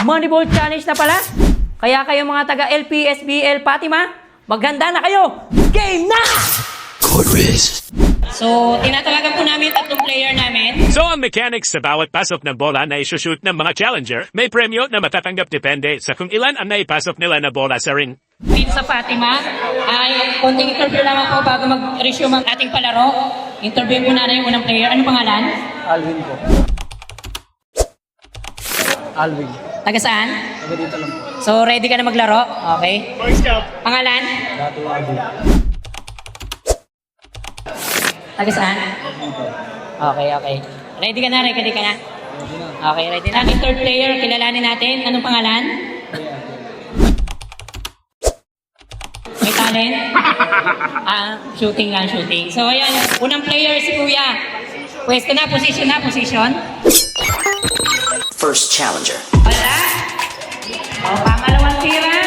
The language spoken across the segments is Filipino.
Moneyball Challenge na pala. Kaya kayo mga taga LPSBL Fatima, maghanda na kayo. Game na! So, tinatawagan po namin tatlong player namin. So ang mechanics sa bawat pasok ng bola na isushoot ng mga challenger, may premyo na matatanggap depende sa kung ilan ang naipasok nila na bola sa ring. Dito sa Fatima, ay konting interview lamang po bago mag-resume ang ating palaro. Interview po natin yung unang player. Ano pangalan? Alvin po. Alvin. Taga saan? Taga dito lang po. So, ready ka na maglaro? Okay. Pangalan? Dato Alvin. Taga saan? Okay, okay. Ready ka na? Ready ka na? Okay, ready na. Ating third player, kilalanin natin. Anong pangalan? May talent? Shooting lang, shooting. So, ayan. Unang player si Kuya. Pwesto na, position na, position. First challenger. Wala. O, pangalawang tira.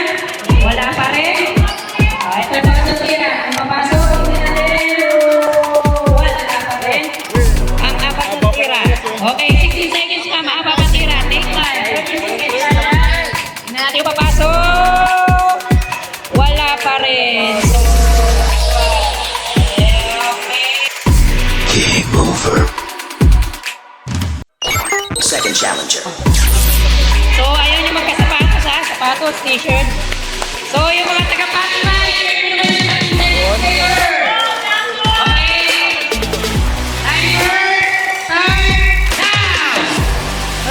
Wala pa rin. O, ito yung pangalawang tira. Ang papasok. Tingnan natin. Wala pa rin. Ang apat na tira. Okay, 16 seconds pa. Mahaba pa tira. Take time. 13 seconds pa. Tingnan natin yung papasok. Wala pa rin. So, Game over. Second challenger. So, ayun yung magkasapatos ha. Sapatos, t-shirt. So, yung mga taga-Fatima, okay. Timer, start now!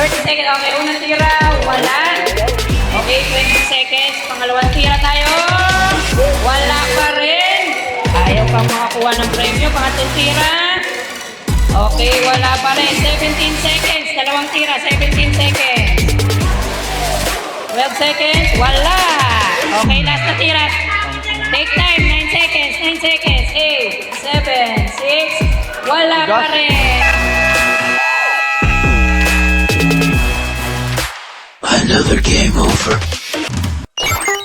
30 seconds. Okay, unang tira, wala. Okay, 20 seconds. Pangalawang tira tayo. Wala pa rin. Ayaw pang makakuha ng premyo. Pangatlong tira. Okay, wala pa rin. 17 seconds. Dalawang tira, 17 seconds. 12 seconds, wala. Okay, last na tira. Take time, 9 seconds, 9 seconds. 8, 7, 6, wala pa rin. Another game over.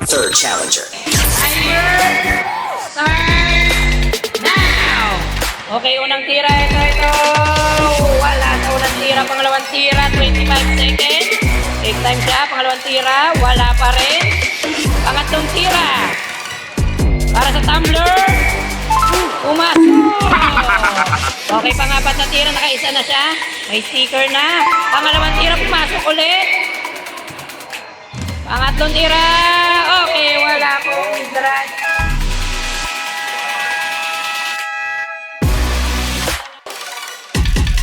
Third challenger. Timer, start now. Okay, unang tira, ito. Wala sa unang tira, pangalawang tira, 25 seconds. Take time siya, pangalawang tira, wala pa rin. Pangatlong tira. Para sa tumbler, umasok. Okay, pangapat na tira, nakaisa na siya. May sticker na. Pangalawang tira, pumasok ulit. Pangatlong tira, okay, wala pong drag.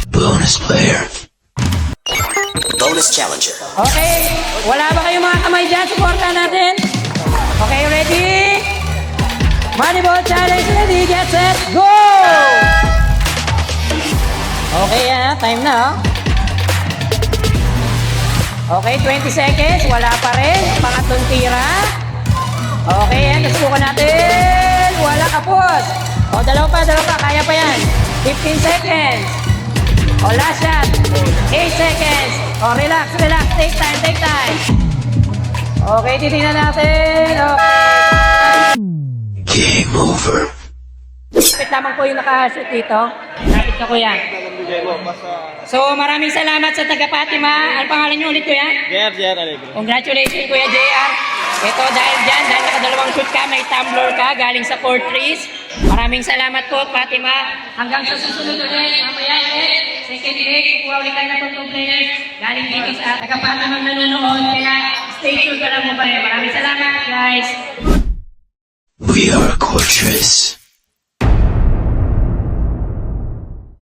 Bonus player. Bonus challenger. Okay, wala ba kayong mga kamay dyan? Supportan natin. Okay, ready? Moneyball Challenge, ready, get set, go! Okay, time na, oh. Okay, 20 seconds, wala pa rin. Pangatlong tira. Okay, yan, nasubukan natin. Wala, kapos. O, dalawa pa, kaya pa yan. 15 seconds. O, last shot. 8 seconds. O, relax, take time. Okay, titingnan natin. Okay. Game over. Kapit lamang po yung nakashoot dito. Kapit ka, kuya. So, maraming salamat sa taga-Fatima. Ano pangalan niyo ulit, kuya? JR Alegre. Congratulations, Kuya JR. Ito, dahil nakadalawang shoot ka, may tumbler ka, galing sa Fortress. Maraming salamat po, Fatima. Hanggang sa susunod ulit, mamaya ulit. Second leg, kukuha ulit tayo na itong players. Galing dito sa taga-Fatima nanonood. Kaya, stay tuned ka lang mo pa rin. Maraming salamat, guys. We are a Fortress.